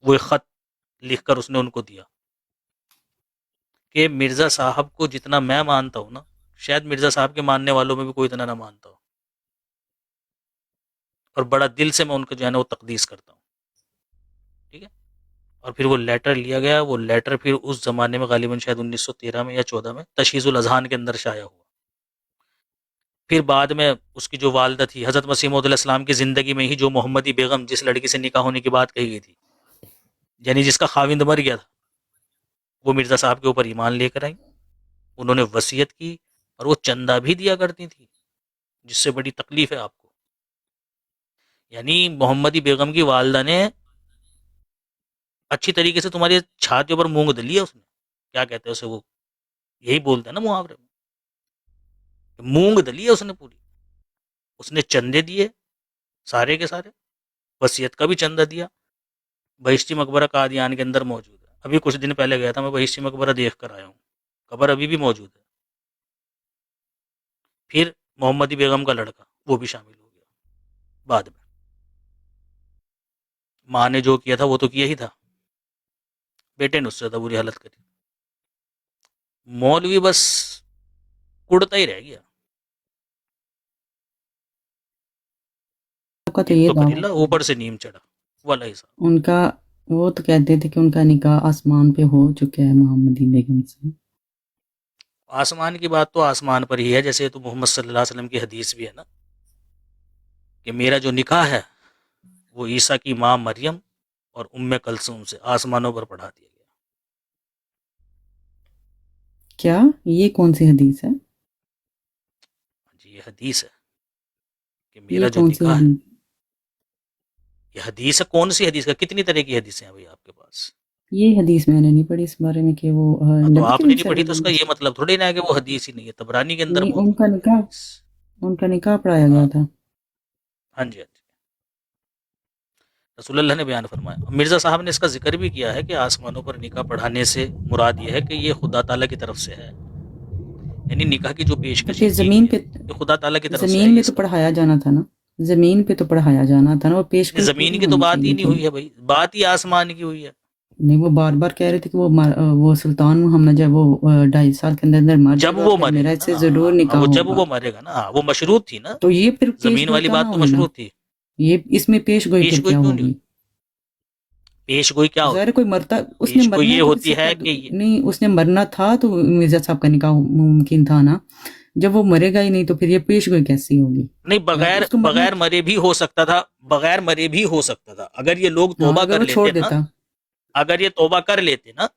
وہ ایک خط لکھ کر اس نے ان کو دیا کہ مرزا صاحب کو جتنا میں مانتا ہوں نا، شاید مرزا صاحب کے ماننے والوں میں بھی کوئی اتنا نہ مانتا ہو، اور بڑا دل سے میں ان کو جو ہے نا وہ تقدیس کرتا ہوں، ٹھیک ہے۔ اور پھر وہ لیٹر لیا گیا، وہ لیٹر پھر اس زمانے میں غالباً شاید 1913 میں یا 14 میں تشہیز الاذہان کے اندر شائع ہوا۔ پھر بعد میں اس کی جو والدہ تھی حضرت مسیح موعود علیہ السلام کی زندگی میں ہی جو محمدی بیگم جس لڑکی سے نکاح ہونے کی بات کہی گئی تھی، یعنی جس کا خاوند مر گیا تھا، وہ مرزا صاحب کے اوپر ایمان لے کر آئیں، انہوں نے وصیت کی، اور وہ چندہ بھی دیا کرتی تھی، جس سے بڑی تکلیف ہے آپ کو۔ یعنی محمدی بیگم کی والدہ نے اچھی طریقے سے تمہاری چھاتی پر مونگ دلی ہے، اس نے کیا کہتے ہیں اسے، وہ یہی بولتے ہیں نا محاورے میں، مونگ دلی ہے اس نے پوری۔ اس نے چندے دیے سارے کے سارے، وصیت کا بھی چندہ دیا۔ بہشتی مقبرہ قادیان کے اندر موجود ہے، ابھی کچھ دن پہلے گیا تھا میں، بہشتی مقبرہ دیکھ کر آیا ہوں، قبر ابھی بھی موجود ہے۔ پھر محمدی بیگم کا لڑکا وہ بھی شامل ہو گیا بعد میں، ماں نے جو کیا تھا وہ تو کیا ہی تھا، بیٹے نے اس سے زیادہ بری حالت کری۔ مولوی بس کڑتا ہی رہ گیا، کا تو ایک یہ تو دعویٰ پریلا اوپر سے نیم چڑھا والا حساب۔ ان کا، وہ تو کہتے تھے کہ ان کا نکاح آسمان پہ ہو چکا ہے محمدی بیگم سے۔ آسمان کی بات تو آسمان پر ہی ہے، جیسے تو محمد صلی اللہ علیہ وسلم کی حدیث بھی ہے نا کہ میرا جو نکاح ہے وہ عیسیٰ کی ماں مریم اور ام کلثوم سے آسمانوں پر پڑھا دیا گیا۔ کیا یہ کون سی حدیث ہے؟ جی یہ حدیث ہے کہ میرا یہ جو کون سی نکاح ہے، حدیث؟ یہ حدیث ہے، کون سی حدیث کا، کتنی طرح کی حدیثیں ہیں بھائی آپ کے پاس؟ یہ حدیث میں نے نہیں پڑھی اس بارے میں کہ وہ تو نبی آپ نے کریم نہیں صلی پڑھی اللہ تو اس کا علیہ یہ مطلب تھوڑی نہ ہے کہ وہ حدیث ہی نہیں ہے، طبرانی کے اندر نہیں، ان موجود کا ہے یہ نکاح، حدیث۔ ان کا نکاح پڑھایا ہاں گیا تھا۔ ہاں جی، ہاں جی، رسول اللہ نے بیان فرمایا۔ مرزا صاحب نے اس کا ذکر بھی کیا ہے کہ آسمانوں پر نکاح پڑھانے سے مراد یہ ہے کہ یہ خدا تعالیٰ کی طرف سے ہے، یعنی نکاح کی جو تو پیشکشی پھر کی زمین گئی ہے پہ، یہ خدا تعالیٰ کی طرف سے ہے، زمین یہ میں اس تو کا پڑھایا مطلب جانا تھا نا، زمین پہ تو پڑھایا جانا تھا نا، وہ پیش ہے۔ گوئی زمین پوری کی تو ہونی بات ہی چاہیے نہیں تھی۔ ہوئی ہے بھائی، بات ہی آسمان کی ہوئی ہے۔ نہیں، وہ بار بار کہہ رہے تھے کہ وہ سلطان محمد جب وہ 2.5 سال کے اندر مر جب جائے گا وہ پھر مرے میرا گا اس نا، سے ضرور ہاں نکاح وہ جب ہوگا۔ وہ مرے گا نا، وہ مشروط تھی نا، تو یہ پھر پیش زمین گوئی والی بات کہاں تو ہوئی نا، مشروط تھی۔ یہ اس میں پیش گوئی پیش پھر گوئی کیا کیوں نہیں ہوگی؟ ہوئی؟ پیش گوئی کیا ظاہر ہے ہوتی کوئی ہے؟ مرتا، اس نے پیش گوئی مرنا یہ ہے تو اس ہوتی سے کیا، ہے کہ نہیں اس نے مرنا تھا تو مرزا صاحب کا نکاح ممکن تھا نا، جب وہ مرے گا ہی نہیں تو پھر یہ پیش گوئی کیسی ہوگی؟ نہیں، یا تو بغیر اس کو مرنا بغیر مرے بھی ہو سکتا تھا، بغیر مرے بھی ہو سکتا تھا اگر یہ لوگ ہاں، توبہ اگر کر وہ چھوڑ لیتے نا، دیتا۔ اگر یہ توبہ کر لیتے نا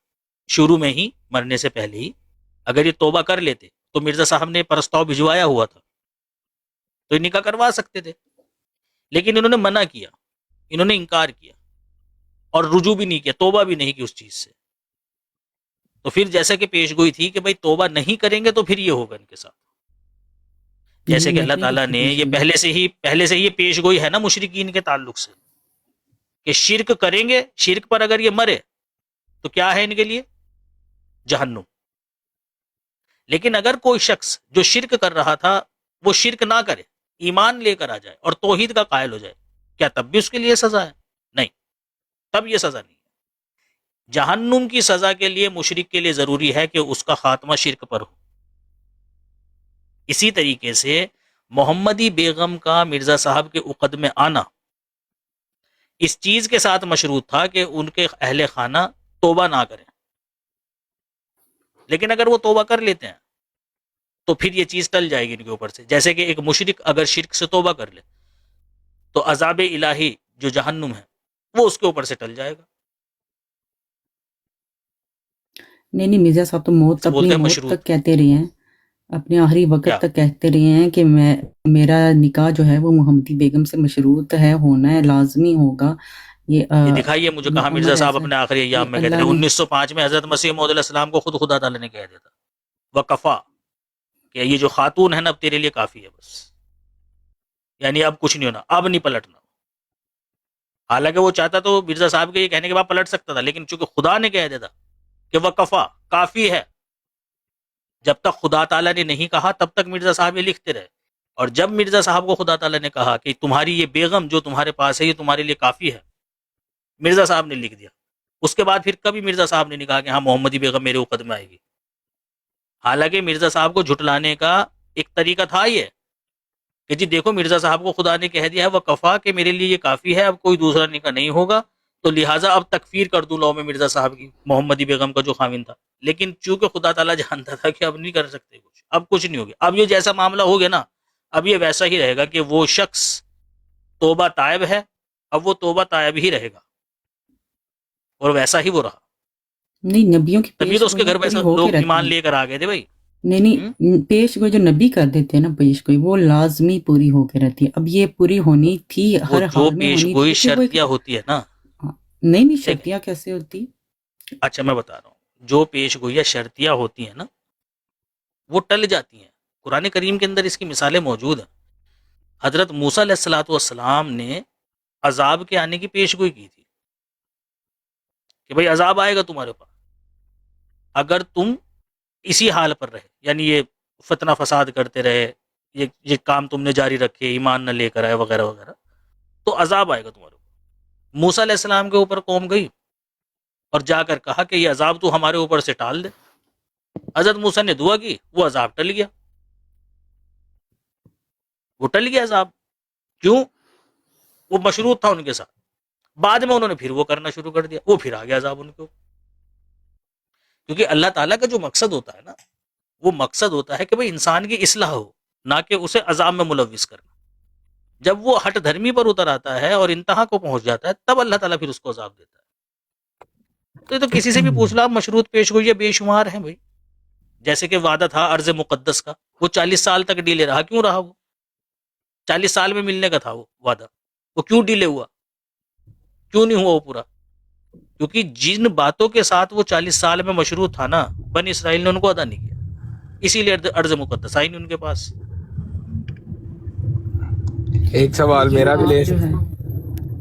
شروع میں ہی، مرنے سے پہلے ہی اگر یہ توبہ کر لیتے تو مرزا صاحب نے پرستاؤ بھجوایا ہوا تھا تو یہ نکاح کروا سکتے تھے، لیکن انہوں نے منع کیا، انہوں نے انکار کیا اور رجوع بھی نہیں کیا، توبہ بھی نہیں کی اس چیز سے۔ تو پھر جیسا کہ پیش گوئی تھی کہ بھائی توبہ نہیں کریں گے تو پھر یہ ہوگا ان کے ساتھ، جیسے نہیں، کہ میں اللہ تو نہیں تعالیٰ کرتی نے پیش یہ گوئی۔ پہلے سے ہی یہ پیش گوئی ہے نا مشرکین کے تعلق سے کہ شرک کریں گے، شرک پر اگر یہ مرے تو کیا ہے ان کے لیے؟ جہنم۔ لیکن اگر کوئی شخص جو شرک کر رہا تھا وہ شرک نہ کرے، ایمان لے کر آ جائے اور توحید کا قائل ہو جائے، کیا تب بھی اس کے لیے سزا ہے؟ نہیں، تب یہ سزا نہیں ہے۔ جہنم کی سزا کے لیے مشرک کے لیے ضروری ہے کہ اس کا خاتمہ شرک پر ہو۔ اسی طریقے سے محمدی بیگم کا مرزا صاحب کے عقد میں آنا اس چیز کے ساتھ مشروط تھا کہ ان کے اہل خانہ توبہ نہ کریں، لیکن اگر وہ توبہ کر لیتے ہیں تو پھر یہ چیز ٹل جائے گی ان کے اوپر سے، جیسے کہ ایک مشرک اگر شرک سے توبہ کر لے تو عذاب الہی جو جہنم ہے وہ اس کے اوپر سے ٹل جائے گا، نہیں، مرزا صاحب تو موت، اسے اپنی بولتے ہیں موت مشروط۔ تک کہتے رہے ہیں، اپنے آخری وقت کیا تک کہتے رہے ہیں کہ میرا نکاح جو ہے وہ محمدی بیگم سے مشروط ہے، ہونا ہے، لازمی ہوگا۔ یہ دکھائیے مجھے یہ کہاں مرزا امر صاحب ایسا ہے، اپنے آخری یہ ایام میں کہتے اللہ تھے؟ نے، 1905 میں حضرت مسیح موعود علیہ السلام کو خدا تعالیٰ نے کہہ دیا تھا وکفا، کہ یہ جو خاتون ہے نا اب تیرے لیے کافی ہے بس، یعنی اب کچھ نہیں ہونا، اب نہیں پلٹنا۔ حالانکہ وہ چاہتا تو مرزا صاحب کے یہ کہنے کے بعد پلٹ سکتا تھا، لیکن چونکہ خدا نے کہہ دیا تھا کہ وکفا کافی ہے، جب تک خدا تعالیٰ نے نہیں کہا تب تک مرزا صاحب یہ لکھتے رہے، اور جب مرزا صاحب کو خدا تعالیٰ نے کہا کہ تمہاری یہ بیگم جو تمہارے پاس ہے یہ تمہارے لیے کافی ہے، مرزا صاحب نے لکھ دیا اس کے بعد پھر کبھی مرزا صاحب نے نہیں کہا کہ ہاں محمدی بیگم میرے اوقت میں آئے گی. حالانکہ مرزا صاحب کو جھٹلانے کا ایک طریقہ تھا یہ کہ جی دیکھو مرزا صاحب کو خدا نے کہہ دیا ہے وہ کفا کہ میرے لیے یہ کافی ہے, اب کوئی دوسرا نکاح نہیں ہوگا, تو لہٰذا اب تکفیر کر دوں لو میں مرزا صاحب کی, محمدی بیگم کا جو خاوند تھا. لیکن چونکہ خدا تعالیٰ جانتا تھا کہ اب نہیں کر سکتے کچھ, اب کچھ نہیں ہوگا. اب یہ جیسا معاملہ ہو گیا نا, اب یہ ویسا ہی رہے گا کہ وہ شخص توبہ طائب ہے, اب وہ توبہ طائب ہی رہے گا اور ویسا ہی وہ رہا. نہیں, نبیوں کی تبھی تو اس کے پیش گھر گوئی میں ہو کے لوگ رہتی ایمان ہے. لے کر آ گئے تھے بھائی. نہیں, پیش گوئی جو نبی کر دیتے ہیں نا پیش گوئی, وہ لازمی پوری ہو کے رہتی ہے. اب یہ پوری ہونی تھی, وہ ہر جو حال میں پیش ہونی گوئی تھی کہ وہ ایک شرطیہ ہوتی ہے نا, نہیں دیکھیں شرطیاں کیسے ہوتی. اچھا میں بتا رہا ہوں, جو پیش گوئیاں شرطیہ ہوتی ہیں نا وہ ٹل جاتی ہیں. قرآن کریم کے اندر اس کی مثالیں موجود ہیں. حضرت موسیٰ علیہ الصلوۃ والسلام نے عذاب کے آنے کی پیش گوئی کی تھی کہ بھئی عذاب آئے گا تمہارے پاس اگر تم اسی حال پر رہے, یعنی یہ فتنہ فساد کرتے رہے, یہ کام تم نے جاری رکھے, ایمان نہ لے کر آئے وغیرہ وغیرہ, تو عذاب آئے گا تمہارے اوپر. موسیٰ علیہ السلام کے اوپر قوم گئی اور جا کر کہا کہ یہ عذاب تو ہمارے اوپر سے ٹال دے. حضرت موسیٰ نے دعا کی, وہ عذاب ٹل گیا, وہ ٹل گیا عذاب. کیوں؟ وہ مشروط تھا ان کے ساتھ. بعد میں انہوں نے پھر وہ کرنا شروع کر دیا, وہ پھر آ گیا عذاب ان کے اوپر. کیونکہ اللہ تعالیٰ کا جو مقصد ہوتا ہے نا, وہ مقصد ہوتا ہے کہ بھئی انسان کی اصلاح ہو, نہ کہ اسے عذاب میں ملوث کرنا. جب وہ ہٹ دھرمی پر اتر آتا ہے اور انتہا کو پہنچ جاتا ہے, تب اللہ تعالیٰ پھر اس کو عذاب دیتا ہے. تو یہ تو کسی سے بھی پوچھ لو, مشروط پیش گوئی بے شمار ہیں بھائی. جیسے کہ وعدہ تھا ارض مقدس کا, وہ 40 سال تک ڈیلے رہا. کیوں رہا وہ؟ 40 سال میں ملنے کا تھا وہ وعدہ, وہ کیوں ڈیلے ہوا, کیوں نہیں ہوا وہ پورا؟ کیونکہ جن باتوں کے ساتھ وہ 40 سال میں مشروط تھا نا, بنی اسرائیل نے ان کو ادا نہیں کیا, اسی لیے ارض مقدس آئی نہیں ان کے پاس. ایک سوال لیکن میرا بھی آپ لے جو ہے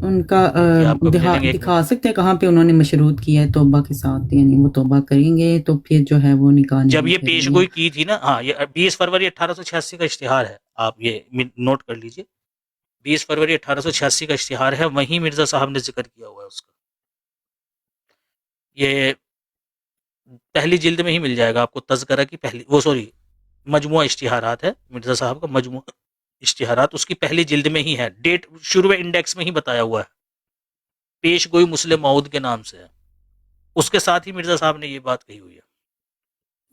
ان کا جی آپ کا بھی لے لیں گے, ایک دکھا سکتے ہیں کہاں پہ انہوں نے مشروط کیا ہے توبہ کے ساتھ, یعنی وہ توبہ کریں گے تو پھر جو ہے وہ نکاح جب نہیں یہ کریں پیش گے. گوئی کی تھی نا, ہاں یہ 20 فروری 1886 کا اشتہار ہے, آپ یہ نوٹ کر لیجئے. 20 فروری 1886 کا اشتہار ہے, وہیں مرزا صاحب نے ذکر کیا ہوا ہے اس کا. یہ پہلی جلد میں ہی مل جائے گا آپ کو, تذکرہ کی پہلی, وہ سوری مجموعہ اشتہارات ہے مرزا صاحب کا, مجموعہ اشتہارات اس کی پہلی جلد میں ہی ہے. ڈیٹ شروع انڈیکس میں ہی بتایا ہوا ہے, پیش گوئی مسلم معود کے نام سے ہے. اس کے ساتھ ہی مرزا صاحب نے یہ بات کہی ہوئی ہے.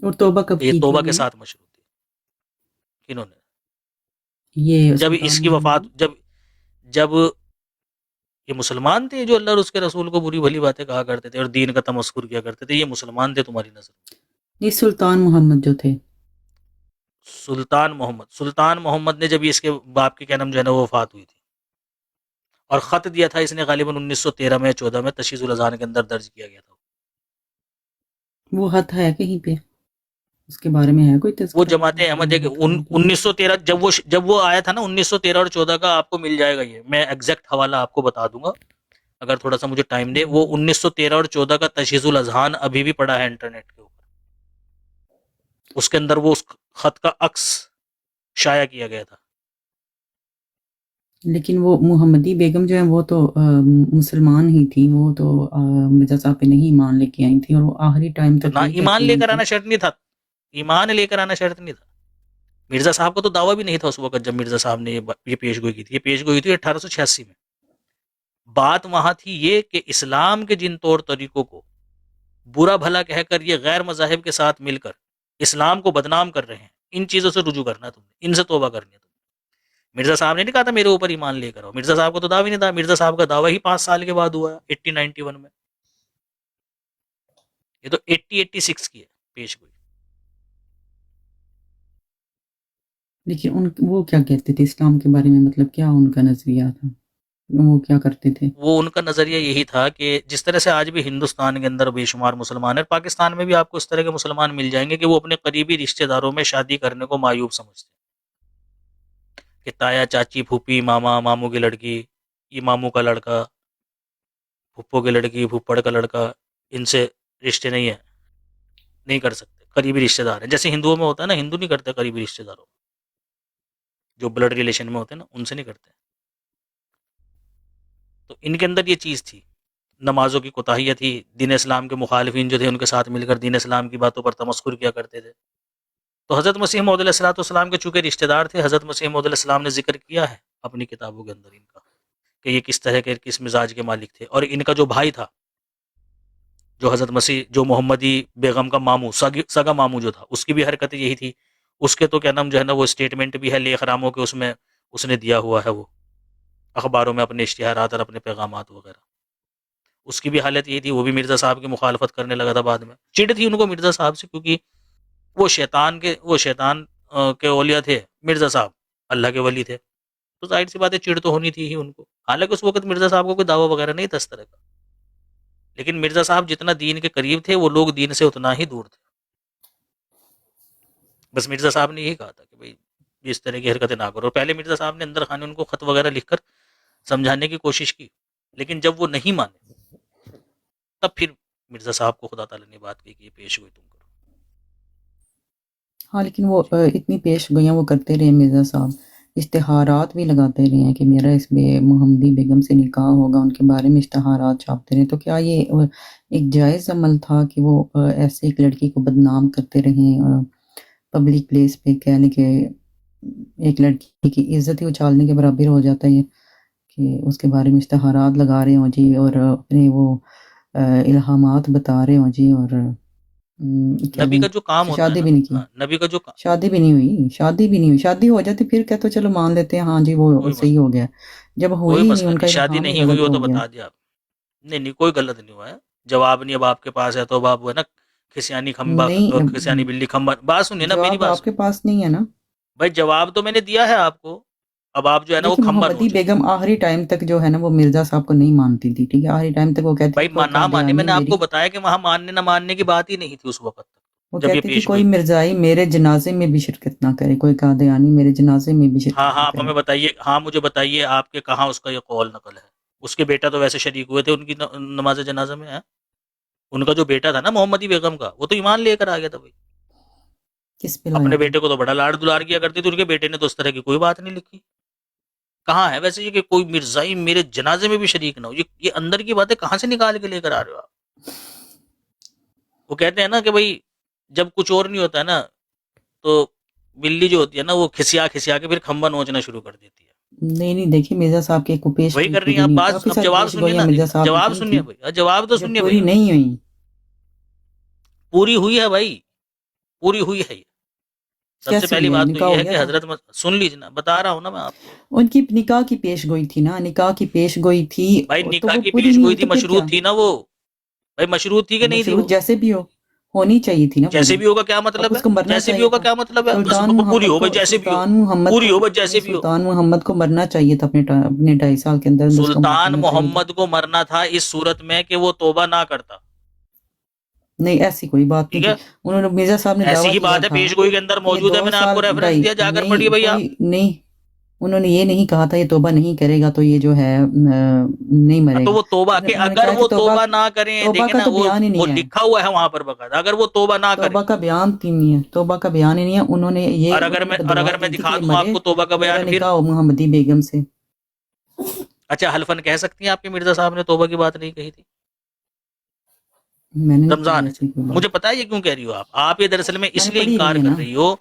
اور توبہ کب یہ کی تھی توبہ کے انہوں نے؟ ساتھ مشروط تھی. کنہوں نے؟ یہ جب سلطان اس کی وفات, محمد. جب یہ مسلمان تھے جو اللہ اور اس کے رسول کو بری بھلی باتیں کہا کرتے تھے اور دین کا تمسخر کیا کرتے تھے, یہ مسلمان تھے تمہاری نظر میں؟ یہ سلطان محمد جو تھے. سلطان محمد نے جب اس کے باپ کی کیا نام جو ہے نا وہ وفات ہوئی تھی, اور خط دیا تھا اس نے غالباً 1913 میں 14 میں, تشییع الاذان کے اندر درج کیا گیا تھا. وہ خط ہے کہیں پہ, اس کے بارے میں ہے کوئی وہ تذکرہ جماعت وغیرہ کہ احمد وہ ہے کہ خط کہاں گیا؟ 1913 جب وہ آیا تھا نا 1913 اور 14 کا, آپ کو مل جائے گا, یہ میں ایگزیکٹ حوالہ آپ کو بتا دوں گا اگر تھوڑا سا مجھے ٹائم دے. وہ 1913 اور 14 کا تشییع الاذہان ابھی بھی پڑا ہے انٹرنیٹ کے اوپر. اس کے اندر وہ اس خط کا عکس شائع کیا گیا تھا. لیکن وہ محمدی بیگم جو ہیں وہ تو مسلمان ہی تھی, وہ تو مرزا صاحب پہ نہیں ایمان لے کے آئی تھی, اور وہ آخری ٹائم تو تک نہ یہ ایمان کہتی لے رہی کر تھی. آنا شرط نہیں تھا, ایمان لے کر آنا شرط نہیں تھا. مرزا صاحب کو تو دعویٰ بھی نہیں تھا اس وقت جب مرزا صاحب نے یہ پیش گوئی کی تھی. یہ پیش گوئی تھی 1886 میں. بات وہاں تھی یہ کہ اسلام کے جن طور طریقوں کو برا بھلا کہہ کر یہ غیر مذاہب کے ساتھ مل کر اسلام کو بدنام کر رہے ہیں, ان چیزوں سے رجوع کرنا تم نے, ان سے توبہ کرنی ہے تم نے. مرزا صاحب نے نہیں کہا تھا میرے اوپر ایمان لے کر آؤ, مرزا صاحب کو تو دعوی نہیں تھا. مرزا صاحب کا دعویٰ ہی 5 سال کے بعد ہوا ہے 1891 میں. یہ تو 86 کی ہے پیش گوئی. لیکن وہ کیا کہتے تھے اسلام کے بارے میں, مطلب کیا ان کا نظریہ تھا, وہ کیا کرتے تھے؟ وہ ان کا نظریہ یہی تھا کہ جس طرح سے آج بھی ہندوستان کے اندر بے شمار مسلمان ہیں, پاکستان میں بھی آپ کو اس طرح کے مسلمان مل جائیں گے کہ وہ اپنے قریبی رشتہ داروں میں شادی کرنے کو معیوب سمجھتے ہیں کہ تایا, چاچی, پھوپھی, ماما, ماموں کی لڑکی, یہ ماموں کا لڑکا, پھپھو کی لڑکی, پھپھڑ کا لڑکا, ان سے رشتے نہیں ہیں, نہیں کر سکتے. قریبی رشتہ دار ہیں جیسے ہندوؤں میں ہوتا ہے نا, ہندو نہیں کرتے قریبی رشتہ داروں جو بلڈ ریلیشن میں ہوتے ہیں نا, ان سے نہیں کرتے. تو ان کے اندر یہ چیز تھی نمازوں کی کوتاہیاں تھی، دین اسلام کے مخالفین جو تھے ان کے ساتھ مل کر دین اسلام کی باتوں پر تمسخر کیا کرتے تھے. تو حضرت مسیح موعود علیہ الصلوۃ والسلام کے چونکہ رشتہ دار تھے، حضرت مسیح موعود علیہ السلام نے ذکر کیا ہے اپنی کتابوں کے اندر ان کا کہ یہ کس طرح کے کس مزاج کے مالک تھے. اور ان کا جو بھائی تھا، جو حضرت مسیح جو محمدی بیگم کا ماموں سگا ماموں جو تھا، اس کی بھی حرکت یہی تھی. اس کے تو کیا نام جو ہے نا وہ اسٹیٹمنٹ بھی ہے لیخ راموں کے، اس میں اس نے دیا ہوا ہے وہ اخباروں میں اپنے اشتہارات اور اپنے پیغامات وغیرہ. اس کی بھی حالت یہی تھی، وہ بھی مرزا صاحب کی مخالفت کرنے لگا تھا. بعد میں چڑ تھی ان کو مرزا صاحب سے، کیونکہ وہ شیطان کے اولیاء تھے مرزا صاحب، اللہ کے ولی تھے. تو ظاہر سی بات ہے چڑ تو ہونی تھی ہی ان کو. حالانکہ اس وقت مرزا صاحب کو کوئی دعویٰ وغیرہ نہیں تھا اس طرح کا، لیکن مرزا صاحب جتنا دین کے قریب تھے وہ لوگ دین سے اتنا ہی دور تھے. بس مرزا صاحب نے یہی کہا تھا کہ بھئی اس طرح کی حرکتیں نہ کرو. پہلے مرزا صاحب نے اندر خانے ان کو خط وغیرہ لکھ کر سمجھانے کی کوشش کی، لیکن جب وہ نہیں مانے تب پھر مرزا صاحب کو خدا تعالیٰ نے بات کی کہ یہ پیش گوئی تم کرو. ہاں لیکن وہ اتنی پیش گوئیاں وہ کرتے رہے مرزا صاحب، اشتہارات بھی لگاتے رہے ہیں کہ میرا اس محمدی بیگم سے نکاح ہوگا، ان کے بارے میں اشتہارات چھاپتے رہے. تو کیا یہ ایک جائز عمل تھا کہ وہ ایسے ایک لڑکی کو بدنام کرتے رہیں پبلک پلیس پہ؟ کہہ لیں کہ ایک لڑکی کی عزت ہی اچھالنے کے برابر ہو جاتا ہے کہ اس کے بارے میں اشتہارات لگا رہے ہوں جی، اور اپنے وہ الہامات بتا رہے ہوں جی، اور نبی کا جو کام ہوتا ہے شادی بھی نہیں کی، نبی کا جو شادی بھی نہیں ہوئی. شادی ہو جاتی پھر کہتے چلو مان لیتے ہیں ہاں جی وہ صحیح ہو گیا. جب ہوئی کوئی نہیں مسئلہ ان کا نہیں، شادی الہام نہیں ہوئی ہو غلط تو ہو گیا. بتا دیا آپ. نہیں کوئی غلط نہیں ہوا ہے. جواب نہیں اب آپ کے پاس ہے تو اب آپ وہ ہے نا کھسیانی کھمبا نہیں، کھسیانی بلی کھمبا. بات سنیے نا میری جواب بات آپ کے سنیے پاس نہیں ہے نا. بھائی. جواب تو میں نے دیا ہے آپ کو، اب آپ جو ہے نا وہ دیکھیں کھمبا محمدی نوچ رہے ہیں. بیگم آخری ٹائم تک جو ہے نا وہ مرزا صاحب کو نہیں مانتی تھی، ٹھیک ہے، آخری ٹائم تک وہ کہتی بھائی تھی کوئی نہ مانے، میں قادیانی نے آپ کو میری، بتایا کہ وہاں ماننے نہ ماننے کی بات ہی نہیں تھی اس وقت تک وہ جب یہ کہتی تھی پیش کوئی گوئی تھی. مرزائی میرے جنازے میں بھی شرکت نہ کرے، کوئی قادیانی میرے جنازے میں بھی ہاں شرکت نہ آپ کرے. ہمیں بتائیے، مجھے بتائیے آپ کے کہاں اس کا یہ قول نقل ہے. اس کے بیٹا تو ویسے شریک ہوئے تھے ان کی نماز جنازہ میں ہے. ان کا جو بیٹا تھا نا محمدی بیگم کا، وہ تو ایمان لے کر آ گیا تھا. بھائی کس پہ لایا اپنے تھا؟ بیٹے کو تو بڑا لاڑ دلار کیا کرتی تھی، ان کے بیٹے نے تو اس طرح کی کوئی بات نہیں لکھی. کہاں ہے ویسے یہ کہ کوئی مرزائی میرے جنازے میں بھی شریک نہ ہو؟ یہ اندر کی باتیں کہاں سے نکال کے لے کر آ رہے ہو آپ؟ وہ کہتے ہیں نا کہ بھائی جب کچھ اور نہیں ہوتا ہے نا تو بلی جو ہوتی ہے نا وہ کھسیا کے پھر کھمبا نوچنا شروع کر دیتی ہے. نہیں دیکھیں مرزا صاحب کی کو پیش وہی گوئی کر رہی ہیں پوری آپ نہیں، بات. کافی اب ساری جواب پیش سنیے نا، گوئیاں مرزا صاحب کی جواب کی سنیے تھی بھائی، جواب تو جو سنیے پوری بھائی. نہیں ہوئی. پوری ہوئی ہے بھائی، پوری ہوئی ہے. سب سے کیسے پہلی ہوئی ہے؟ بات تو نکاح یہ ہو ہے گیا کہ تھا. حضرت سن لیجیے نا، بتا رہا ہوں نا میں آپ کو. ان کی نکاح کی پیش گوئی تھی نا، نکاح کی پیش گوئی تھی بھائی تو نکاح وہ کی پوری پیش نہیں گوئی ہوئی تھی، تو پھر کیا؟ مشروط تھی نا وہ. بھائی مشروط تھی کہ نہیں تھی مشروط وہ؟ جیسے بھی ہو ہونی چاہیے تھی نا جیسے پوری. بھی ہوگا کیا اب مطلب ہے؟ اس کو مرنا جیسے بھی چاہیے ہوگا تھا. کیا مطلب ہے؟ بس سلطان پوری محمد ہو کو بھائی، جیسے بھی ہو. سلطان محمد پوری کو ہو بھائی، جیسے بھی ہو. سلطان محمد کو مرنا چاہیے تھا، اپنے 2.5 سال کے اندر اس کو مر سلطان جانا چاہیے تھا. محمد کو مرنا تھا اس صورت میں کہ وہ توبہ نہ کرتا. نہیں ایسی کوئی بات نہیں ٹھیک تھی. ہے، انہوں نے مرزا صاحب نے ایسی دعویٰ ہی کیا بات ہے، تھا پیش گوئی کے اندر کہ یہ موجود ہے. 2 میں نے آپ کو سال ریفرنس ڈھائی دیا، جا کر پڑھیے نہیں بھائی آپ. کوئی نہیں، انہوں نے یہ نہیں کہا تھا یہ توبہ نہیں کرے گا تو یہ جو ہے نہیں مرے تو گا. وہ توبہ کہ انہوں نے اگر کہا کہ وہ توبہ نہ کریں، توبہ دیکھیں کا نا تو وہ بیان ہی وہ نہیں ہے. لکھا ہوا ہے وہاں پر باقاعدہ، اگر وہ توبہ نہ کریں. توبہ کا بیان تھی نہیں ہے، توبہ کا بیان ہی نہیں ہے. انہوں نے اور یہ اگر میں بدعا کی تھی کہ دکھا یہ دوں آپ مرے کو توبہ کا میرا بیان، پھر نکاح ہو محمدی بیگم سے. اچھا حلفاً کہہ سکتی ہیں آپ کے مرزا صاحب نے توبہ کی بات نہیں کہی تھی؟ میں نے نہیں رمضان پڑھی ہے. ایسی کوئی مجھے بات. پتا ہے یہ کیوں کہہ رہی ہو آپ یہ دراصل میں میں اس نے لیے پڑھی انکار نہیں ہے کر نا. رہی ہو.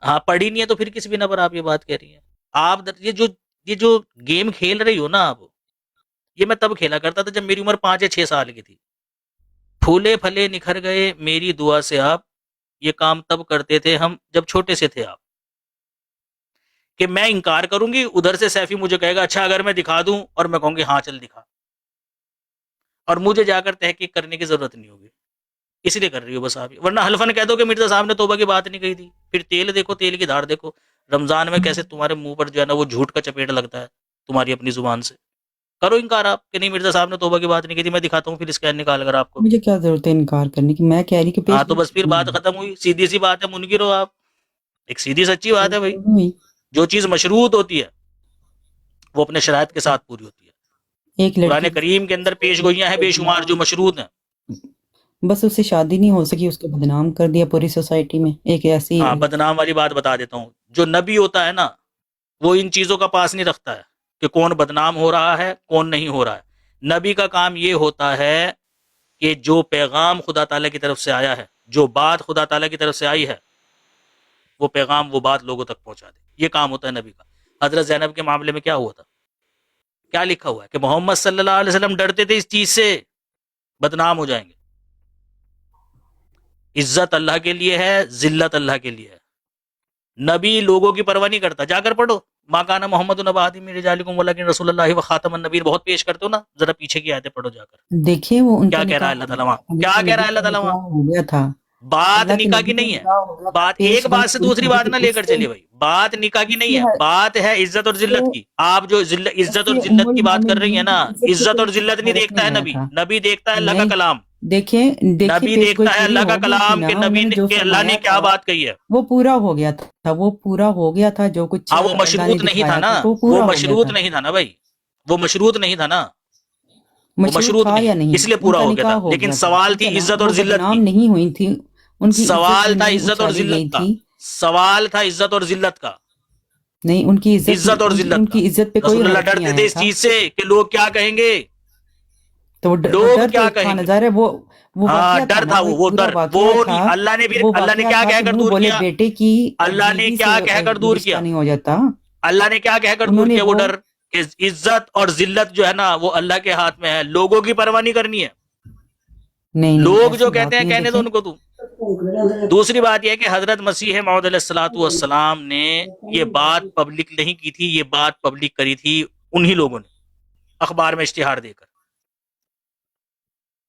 ہاں پڑھی نہیں ہے تو پھر کس بنا پر آپ یہ بات کہہ رہی ہیں؟ آپ یہ جو گیم کھیل رہی ہو نا آپ، یہ میں تب کھیلا کرتا تھا جب میری عمر 5 یا 6 سال کی تھی. پھولے پھلے نکھر گئے میری دعا سے آپ، یہ کام تب کرتے تھے ہم جب چھوٹے سے تھے آپ. کہ میں انکار کروں گی، ادھر سے سیفی مجھے کہے گا اچھا اگر میں دکھا دوں، اور میں کہوں گی ہاں چل دکھا، اور مجھے جا کر تحقیق کرنے کی ضرورت نہیں ہوگی. اس لیے کر رہی ہو بس آپ، ورنہ حلفاً کہہ دو کہ مرزا صاحب نے توبہ کی بات نہیں کہی تھی. پھر تیل دیکھو، تیل کی دھار دیکھو رمضان میں کیسے تمہارے منہ پر جو ہے نا وہ جھوٹ کا چپیٹ لگتا ہے تمہاری اپنی زبان سے. کرو انکار آپ کہ نہیں مرزا صاحب نے توبہ کی بات نہیں کی تھی، میں دکھاتا ہوں پھر اسکین نکال کر آپ کو بھی. مجھے کیا ضرورت ہے انکار کرنے کی؟ میں کہہ رہی کہ ہاں پیش تو بس پھر بات ختم ہوئی، سیدھی سی بات ہے، منکر ہو آپ. ایک سیدھی سچی بات ہے بھائی، ہوئی. جو چیز مشروط ہوتی ہے وہ اپنے شرائط کے ساتھ پوری ہوتی ہے. ایک لڑکی قرآن کریم کے اندر پیش گوئیاں ہیں بے شمار جو مشروط ہیں. بس اس سے شادی نہیں ہو سکی، اس کو بدنام کر دیا پوری سوسائٹی میں. ایک ایسی ہاں بدنام والی بات بتا دیتا ہوں. جو نبی ہوتا ہے نا وہ ان چیزوں کا پاس نہیں رکھتا ہے کہ کون بدنام ہو رہا ہے کون نہیں ہو رہا ہے، نبی کا کام یہ ہوتا ہے کہ جو پیغام خدا تعالیٰ کی طرف سے آیا ہے، جو بات خدا تعالیٰ کی طرف سے آئی ہے، وہ پیغام، وہ بات لوگوں تک پہنچا دے. یہ کام ہوتا ہے نبی کا. حضرت زینب کے معاملے میں کیا ہوا تھا؟ کیا لکھا ہوا ہے کہ محمد صلی اللہ علیہ وسلم ڈرتے تھے اس چیز سے بدنام ہو جائیں گے. عزت اللہ کے لیے ہے، ذلت اللہ کے لیے ہے. نبی لوگوں کی پرواہ نہیں کرتا. جا کر پڑھو ما کان محمد نبا احد من رجالکم ولکن رسول اللہ و خاتم النبیین. بہت پیش کرتے ہو نا، ذرا پیچھے کی آیتیں پڑھو جا کر. دیکھیں وہ ان کیا کا کہہ رہا ہے نکاح اللہ ہو تعالیٰ گیا وہاں؟ تھا، کیا اللہ کے کہہ رہا ہے نبی اللہ کا تعالیٰ وہاں؟ نکاح ہو گیا تھا، بات اللہ کے نکاح کی نبی کا نہیں ہے. نکاح ہو گیا تھا، بات ایک پیش بات سے بند دوسری ہوئی بات تھی. نہ لے کر چلیے بھائی. بات نکاح کی نہیں ہے، بات ہے عزت اور اس ذلت سے کی. آپ جو اس عزت اور سے ام ذلت کی بات کر رہی ہیں المومنین نا، کی عزت پہ عزت کوئی اور ذلت نہیں فرق دیکھتا ہے نہیں آیا نبی. تھا. نبی دیکھتا ہے اللہ کا نہیں، کلام. دیکھیں نبی پیش گوئی دیکھتا ہے پوری اللہ کا ہو گئی تھی کلام نا، کہ انہوں نبی نے جو کہ اللہ نے فرمایا کیا تھا بات کہی ہے. وہ پورا ہو گیا تھا، وہ پورا ہو گیا تھا، جو کچھ ہاں وہ اللہ نے مشروط نہیں تھا دکھایا نا، تھا تو وہ وہ پورا ہو گیا مشروط تھا. نہیں تھا نا بھائی. وہ مشروط نہیں تھا نا، وہ مشروط مشروط تھا نہیں یا ہے، نہیں، اس لیے ان پورا کا ہو گیا نکاح تھا. ہو لیکن گیا تھا، سوال ٹھیک تھی ہے نا، عزت اور وہ ذلت کی. بدنام نہیں ہوئی تھی، ان کی عزت سوال بھی تھا نہیں عزت اور اچھالی گئی ذلت کا. تھی. سوال تھا عزت اور ذلت کا. نہیں، ان کی عزت عزت اور ان ذلت کا. کی عزت پہ کوئی رسول اللہ حرف نہیں ڈرتے تھے آیا اس تھا. چیز سے کہ لوگ کیا کہیں گے. تو وہ لوگ ڈر تو کیا ایک تھا کہیں نا، گے. ظاہر ہے وہ ہاں واقعہ تھا ڈر نا، تھا، وہ ایک وہ پورا ڈر وہ واقعہ تھا. وہ اللہ نے واقعہ کیا تھا کہہ کہ کر منہ دور بولے کیا. بیٹے کی اللہ نے بیوی کیا سے کہہ کر دور رشتہ کیا. نہیں ہو جاتا. اللہ نے کیا کہہ کر دور انہوں نے کیا وہ ڈر کہ عزت اور ذلت جو ہے نا وہ اللہ کے ہاتھ میں ہے. لوگوں کی پرواہ نہیں کرنی ہے. نہیں نہیں، لوگ جو ایسی کہتے بات ہیں نہیں ہے. کہنے تو دیکھیں ان کو تو. دوسری بات یہ ہے کہ حضرت مسیح موعود علیہ الصلوۃ والسلام نے یہ بات پبلک نہیں کی تھی، یہ بات پبلک کری تھی انہی لوگوں نے اخبار میں اشتہار دے کر.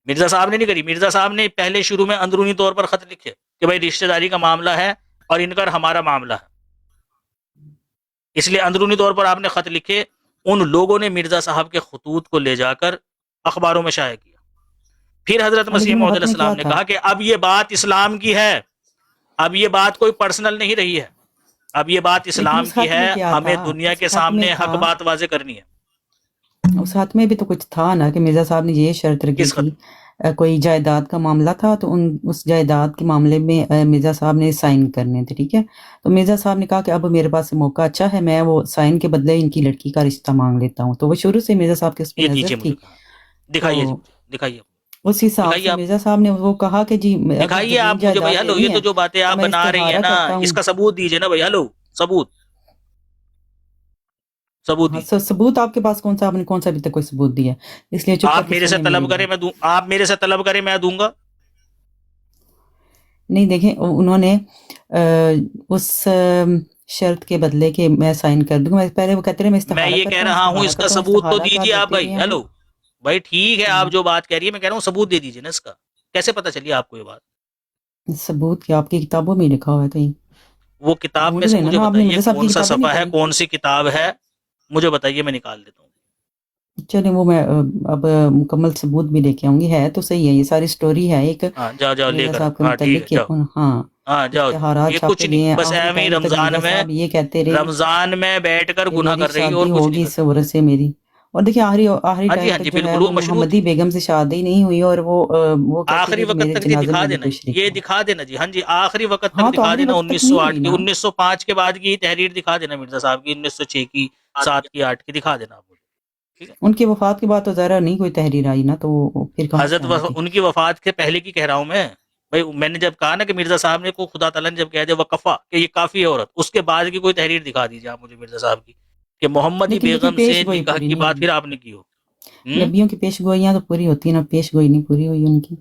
مرزا صاحب نے نہیں کری. مرزا صاحب نے پہلے شروع میں اندرونی طور پر خط لکھے کہ بھائی رشتہ داری کا معاملہ ہے اور ان کا ہمارا معاملہ ہے، اس لیے اندرونی طور پر آپ نے خط لکھے. ان لوگوں نے مرزا صاحب کے خطوط کو لے جا کر اخباروں میں شائع کیا. پھر حضرت مسیح لیکن وہ موعود خط علیہ میں کیا السلام نے تھا؟ کہا کہ اب یہ بات اسلام کی ہے، اب یہ بات کوئی پرسنل نہیں رہی ہے، اب یہ بات لیکن اسلام اس کی خط ہے، میں کیا ہمیں تھا؟ دنیا اس کے خط میں سامنے تھا، حق بات واضح کرنی ہے. اس خط میں بھی تو کچھ تھا نا کہ مرزا صاحب نے یہ شرط رکھی کس تھی. خط؟ کوئی جائیداد کا معاملہ تھا تو اس جائیداد کے معاملے میں مرزا صاحب نے سائن کرنے تھے. ٹھیک ہے، تو مرزا صاحب نے کہا کہ اب میرے پاس موقع اچھا ہے، میں وہ سائن کے بدلے ان کی لڑکی کا رشتہ مانگ لیتا ہوں. تو وہ شروع سے مرزا صاحب کے اس پہ یہ نظر دیجیے تھی. مجھے کہاں، تو دکھائیے جی مجھے، دکھائیے اس حساب دکھائیے سے آپ مرزا صاحب نے وہ کہا کہ جی اگر دکھائیے زمین آپ مجھے بھائی. جائیداد ہلو، لینی یہ تو ہے جو باتیں تو آپ میں بنا رہی ہیں استخارہ نا، کرتا اس ہوں. کا ثبوت دیجیے نا بھائی. ہلو، ثبوت ثبوت ہاں، دیجیے. ثبوت آپ کے پاس کون سا؟ آپ نے کون سا ابھی تک کوئی ثبوت دیا؟ اس لیے چپ کر آپ کے میرے سے سنیں میری طلب کریں بات. میں دوں، آپ میرے سے طلب کریں میں دوں گا. نہیں، دیکھیں انہوں نے اس شرط کے بدلے کہ میں سائن کر دوں گا. پہلے وہ کہتے رہے میں میں استخارہ یہ کہہ کرتا ہوں، رہا ہوں استخارہ اس کا کرتا ہوں. ثبوت تو استخارہ کیا دیجیے آپ دیتے بھائی. رہے ہیں وہ. ہلو بھائی، ٹھیک ہے آپ جو بات کہہ رہی ہے، میں کہہ رہا ہوں ثبوت دے دیجیے نا اس کا. کیسے پتہ چلی آپ کو یہ بات؟ ثبوت کیا آپ کی کتابوں میں لکھا ہوا ہے کہیں؟ وہ کتاب میں ڈھونڈ سے لینا مجھے نا، آپ نے بتائیے مرزا صاحب کون کی سا کتابیں نہیں صفحہ ہے، پڑھی؟ کون سی کتاب ہے، مجھے بتائیے میں نکال دیتا ہوں. چلیں وہ میں اب مکمل ثبوت بھی لے کے آؤں گی. ہے تو صحیح ہے، یہ ساری سٹوری ہے ایک ہاں جاؤ جاؤ لے مرزا کر آؤ. صاحب کے ہاں ٹھیک ہے متعلق کہ جاؤ. ہاں ہاں جاؤ جاؤ. اشتہارات یہ کچھ چھاپے گئے نہیں، ہیں. بس آخری ایویں ہی ٹائم تک مرزا رمضان میں، صاحب یہ کہتے رہے رمضان میں بیٹھ کر کہ گناہ میری کر رہی اور شادی کچھ نہیں ہوگی کر اس رہی. عورت سے میری. اور دیکھیں آخری ہاں جی ٹائم ہاں جی تک جو ہے بالکل، وہ وہ مشروط محمدی ہے. بیگم سے شادی نہیں ہوئی، اور وہ کہتی آخری رہی کہ وقت میرے تک یہ جنازے دکھا میں بھی دینا کوئی جی، شریک یہ ہو. دکھا دینا جی. ہاں جی آخری وقت تک ہاں تو دکھا آخری دینا. وقت تک نہیں ہوئی نا. 1905 کے بعد کی تحریر دکھا دینا مرزا صاحب کی، 1906 کی، 7 کی، 8 کی دکھا دینا آپ مجھے. ٹھیک ہے. ان کی وفات کے بعد تو ظاہر نہیں کوئی تحریر آئی نا، تو پھر کہاں سے آئے گی؟ ان کی وفات سے پہلے کی کہہ رہا ہوں میں بھائی. میں نے جب کہا نا کہ مرزا صاحب نے کو خدا تعالیٰ نے جب کہہ دیا وقفہ کہ یہ کافی ہے عورت، اس کے بعد کی کوئی تحریر دکھا دیجیے آپ مجھے مرزا صاحب کی کہ محمدی لیکن دیکھیں بیگم سے پیش گوئی نکاح پوری کی نہیں بات ہوئی. پھر آپ نے کی ہو. نبیوں کی پیش گوئیاں تو پوری ہوتی ہیں نا، پیش گوئی نہیں پوری ہوئی ان کی.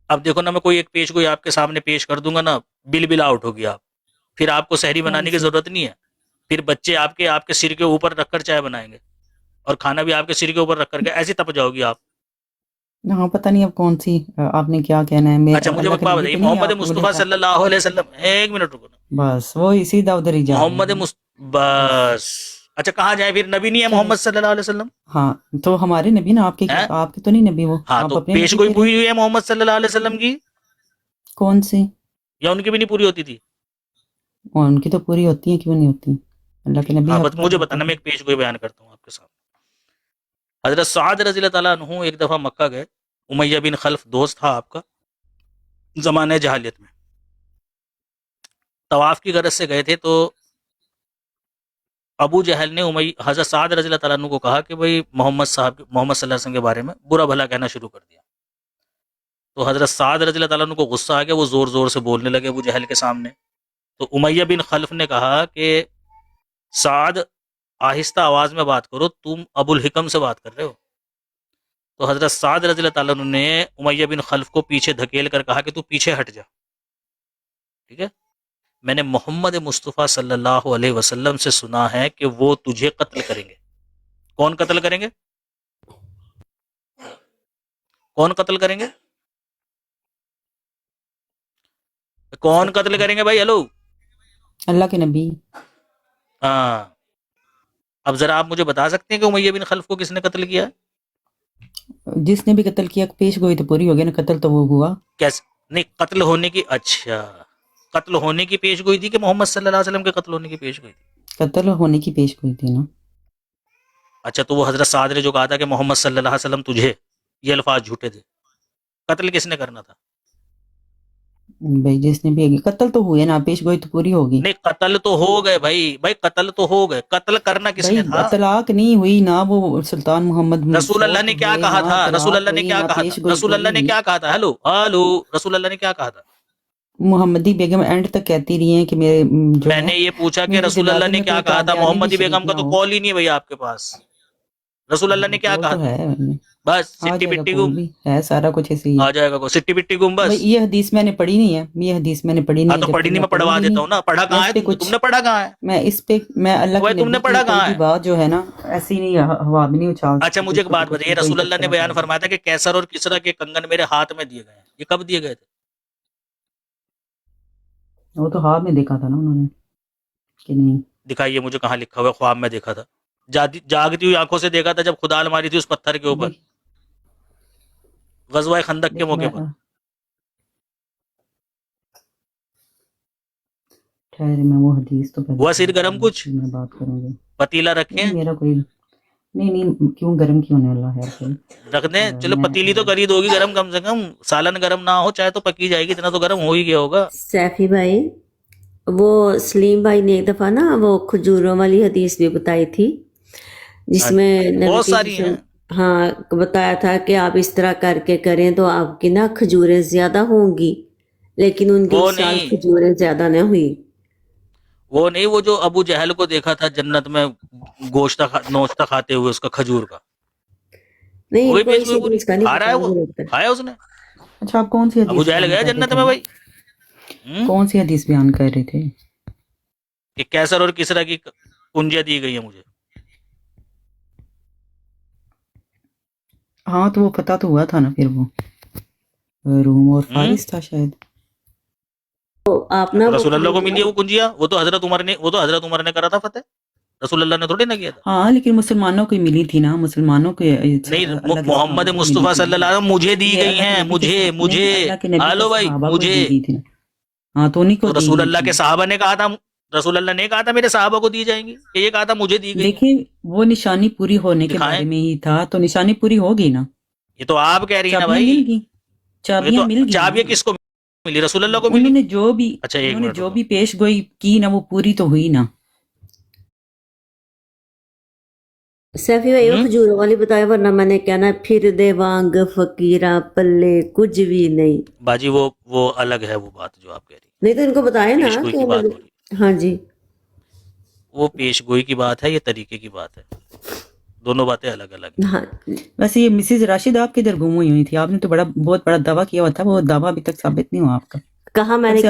اب دیکھو نا، میں کوئی ایک پیش گوئی آپ کے سامنے پیش کر دوں گا نا، بل آؤٹ ہوگی آپ. پھر آپ کو سحری کون بنانے کی سی؟ ضرورت نہیں ہے. پھر بچے آپ کے سر کے اوپر رکھ کر چائے بنائیں گے، اور کھانا بھی آپ کے سر کے اوپر رکھ کر کے ایسی تپ جاؤ گی آپ. ہاں پتہ نہیں اب کون سی آپ نے کیا کہنا ہے. میں اچھا مجھے اللہ ایک کے بات نبی بتائیے، پہ نہیں محمد آپ مصطفیٰ لکھا. صلی اللہ علیہ وسلم، ایک منٹ رکو نا. بس وہ سیدھا ادھر ہی جا رہے ہیں. بس اچھا کہاں جائیں پھر؟ نبی نہیں ہے چلے محمد صلی اللہ علیہ وسلم؟ ہاں تو ہمارے نبی نا، آپ کے ہیں؟ آپ کے تو نہیں نبی وہ، ہاں آپ تو اپنے پیش نبی گوئی کہہ رہے ہیں. پوری ہوئی ہے محمد صلی اللہ علیہ وسلم کی، کون سی؟ یا ان کی بھی نہیں پوری ہوتی تھی؟ اور ان کی تو پوری ہوتی ہیں، کیوں نہیں ہوتی؟ اللہ کے ٹھیک. نبی ہاں حق بس بات مجھے ہوتے بتانا، میں ہیں. ایک پیش گوئی بیان کرتا ہوں آپ کے سامنے. حضرت سعد رضی اللہ تعالیٰ عنہ ایک دفعہ مکہ گئے. امیہ بن خلف دوست تھا آپ کا زمانہ جہالیت میں. طواف کی غرض سے گئے تھے، تو ابو جہل نے حضرت سعد رضی اللہ تعالیٰ عنہ کو کہا کہ بھائی محمد صلی اللہ علیہ وسلم کے بارے میں برا بھلا کہنا شروع کر دیا. تو حضرت سعد رضی اللہ تعالیٰ عنہ کو غصہ آ گیا, وہ زور زور سے بولنے لگے ابو جہل کے سامنے. تو امیہ بن خلف نے کہا کہ سعد آہستہ آواز میں بات کرو, تم ابو الحکم سے بات کر رہے ہو. تو حضرت سعد رضی اللہ تعالیٰ عنہ نے امیہ بن خلف کو پیچھے دھکیل کر کہا کہ تو پیچھے ہٹ جا, ٹھیک ہے, میں نے محمد مصطفیٰ صلی اللہ علیہ وسلم سے سنا ہے کہ وہ تجھے قتل کریں گے. کون قتل کریں گے؟ کون قتل کریں گے؟ کون قتل کریں گے بھائی؟ ہلو, اللہ کے نبی. ہاں. اب ذرا آپ مجھے بتا سکتے ہیں کہ امیہ بن خلف کو کس نے قتل کیا؟ جس نے بھی قتل کیا پیش گوئی تو پوری ہو گئی نا, قتل تو وہ ہوا. کیسے نہیں قتل ہونے کی؟ اچھا, قتل ہونے کی پیش گوئی تھی کہ محمد صلی اللہ علیہ وسلم کے قتل ہونے کی پیش گوئی تھی؟ قتل ہونے کی پیش گوئی تھی نا. اچھا, تو وہ حضرت سعد نے جو کہا تھا کہ محمد صلی اللہ علیہ وسلم تجھے, یہ الفاظ جھوٹے تھے, قتل کس نے کرنا تھا؟ بھائی جس نے بھی قتل تو ہوئے نا, پیش گوئی تو پوری ہوگی. نہیں قتل تو ہو گئے بھائی قتل تو ہو گئے, قتل کرنا کس نے تھا؟ طلاق نہیں ہوئی نا, وہ سلطان محمد. رسول اللہ نے کیا کہا تھا؟ رسول اللہ نے کیا کہا تھا؟ رسول اللہ نے کیا کہا تھا؟ ہلو رسول اللہ نے کیا کہا تھا؟ محمدی بیگم اینڈ تک کہتی رہی ہیں کہ میرے میں نے یہ پوچھا کہ رسول اللہ نے کیا کہا تھا. محمدی بیگم کا تو کال ہی نہیں ہے بھائی آپ کے پاس. رسول اللہ نے کیا کہا تھا؟ بس سٹی پٹی گم ہے, سارا کچھ ایسے ہی آ جائے گا, سٹی پٹی گم بس. یہ حدیث میں نے پڑھی نہیں ہے, یہ حدیث میں نے پڑھی نہیں. تو پڑھی نہیں, میں پڑھوا دیتا ہوں نا. پڑھا کہاں ہے تم نے؟ پڑھا کہاں ہے؟ میں اس پہ میں اللہ تم نے پڑھا کہاں ہے؟ بات جو ہے نا ایسی نہیں ہوا میں نہیں اچھال. اچھا مجھے ایک بات بتائیے, رسول اللہ نے بیان فرمایا تھا کہ کیسر اور کسرا کے کنگن میرے ہاتھ میں دیے گئے ہیں, یہ کب دیے گئے تھے؟ وہ تو خواب میں دیکھا تھا نا انہوں نے کہ نہیں. دکھائیے مجھے کہاں لکھا ہوا ہے خواب میں دیکھا تھا. جاگتی ہوئی آنکھوں سے دیکھا تھا جب خدال ماری تھی اس پتھر کے اوپر غزوہ خندق کے موقع پر. ٹھہرے میں وہ حدیث تو ہوا سر گرم کچھ میں بات کروں گی. پتیلا رکھیں میرا کوئی نہیں کیوں گرم کیوں ہونے والا ہے, رکھ دیں. چلو پتیلی تو کری ہوگی گرم, کم سے کم سالن گرم نہ ہو چاہے تو پکی جائے گی, اتنا تو گرم ہو ہی گیا ہوگا. سیفی بھائی, وہ سلیم بھائی نے ایک دفعہ نا وہ کھجوروں والی حدیث بھی بتائی تھی جس میں بہت ساری ہیں. ہاں بتایا تھا کہ آپ اس طرح کر کے کریں تو آپ کی نا کھجوریں زیادہ ہوں گی, لیکن ان کی اس سال کھجوریں زیادہ نہ ہوئی. وہ نہیں, وہ جو ابو جہل کو دیکھا تھا جنت میں گوشت نوشتہ کھاتے ہوئے اس کا کھجور کا, نہیں کھایا اس نے. اچھا آپ کون سی ابو جہل گیا جنت میں بھائی, کون سی حدیث بیان کر رہے تھے؟ کہ کیسر اور کسرا کی کنجیاں دی گئی ہیں مجھے. ہاں تو وہ پتہ تو ہوا تھا نا, پھر وہ روم اور فارس تھا شاید. آپ نا رسول اللہ کو ملی وہ کنجیاں, وہ تو حضرت عمر نے کرا تھا فتح, رسول اللہ نے تھوڑی نہ کیا تھا. ہاں لیکن مسلمانوں کو ملی تھی نا, مسلمانوں کو نہیں. محمد مصطفیٰ صلی اللہ علیہ وسلم مجھے دی گئی ہیں, مجھے ہلو بھائی مجھے. ہاں تو نہیں کو رسول اللہ کے صحابہ نے کہا تھا, رسول اللہ نے کہا تھا میرے صحابہ کو دی جائیں گی, کہ یہ کہا تھا مجھے دی گئی. دیکھیں وہ نشانی پوری ہونے کے بارے میں ہی تھا, تو نشانی پوری ہوگی نا. یہ تو آپ کہہ رہی ہیں نا بھائی, چابیاں مل گئی. چابیاں کس کو ملی؟ رسول اللہ کو ملی. انہوں نے جو بھی پیش گوئی کی نا وہ پوری تو ہوئی نا. سیفی بھائی وہ کھجوروں والی بتایا, ورنہ میں نے کہنا پھر دے وانگ فقیرہ پلے کچھ بھی نہیں. باجی وہ الگ ہے وہ بات جو آپ کہہ رہی. نہیں تو ان کو بتایا نا کہ ہاں جی وہ پیش گوئی کی بات ہے, یہ طریقے کی بات ہے, دونوں باتیں الگ الگ ہیں. ویسے یہ مسز راشد آپ کدھر گم ہوئی تھی؟ آپ نے تو بہت بڑا دعویٰ کیا ہوا تھا, وہ دعویٰ ابھی تک ثابت نہیں ہوا آپ کا. کہا میں نے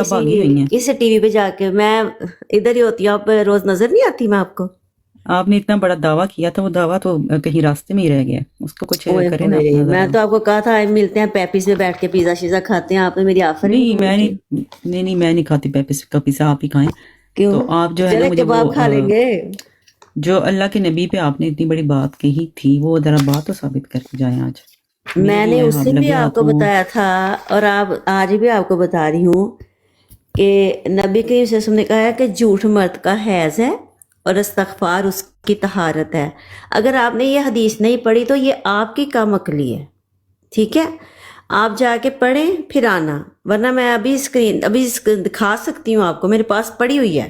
کسی ٹی وی پہ جا کے, میں ادھر ہی ہوتی ہوں, آپ روز نظر نہیں آتی میں آپ کو. آپ نے اتنا بڑا دعویٰ کیا تھا, وہ دعویٰ تو کہیں راستے میں ہی رہ گیا, اس کو کچھ کرے نا. میں تو آپ کو کہا تھا ملتے ہیں پیپس میں بیٹھ کے پیزا شیزا کھاتے ہیں, آپ نے میری آفر نہیں میں نہیں کھاتی پیپس کا پیزا, آپ ہی کھائیں. تو آپ جو ہے نا مجھے کباب کھا لیں گے. جو اللہ کے نبی پہ آپ نے اتنی بڑی بات کہی تھی, وہ ذرا بات تو ثابت کر کے جائیں. آج میں نے اس دن بھی آپ کو بتایا تھا اور آج بھی آپ کو بتا رہی ہوں کہ نبی کریم صلی اللہ علیہ وسلم نے کہا ہے کہ جھوٹ مرد کا حیض ہے اور استغفار اس کی طہارت ہے. اگر آپ نے یہ حدیث نہیں پڑھی تو یہ آپ کی کم عقلی ہے, ٹھیک ہے. آپ جا کے پڑھیں پھر آنا, ورنہ میں ابھی دکھا سکتی ہوں آپ کو, میرے پاس پڑھی ہوئی ہے.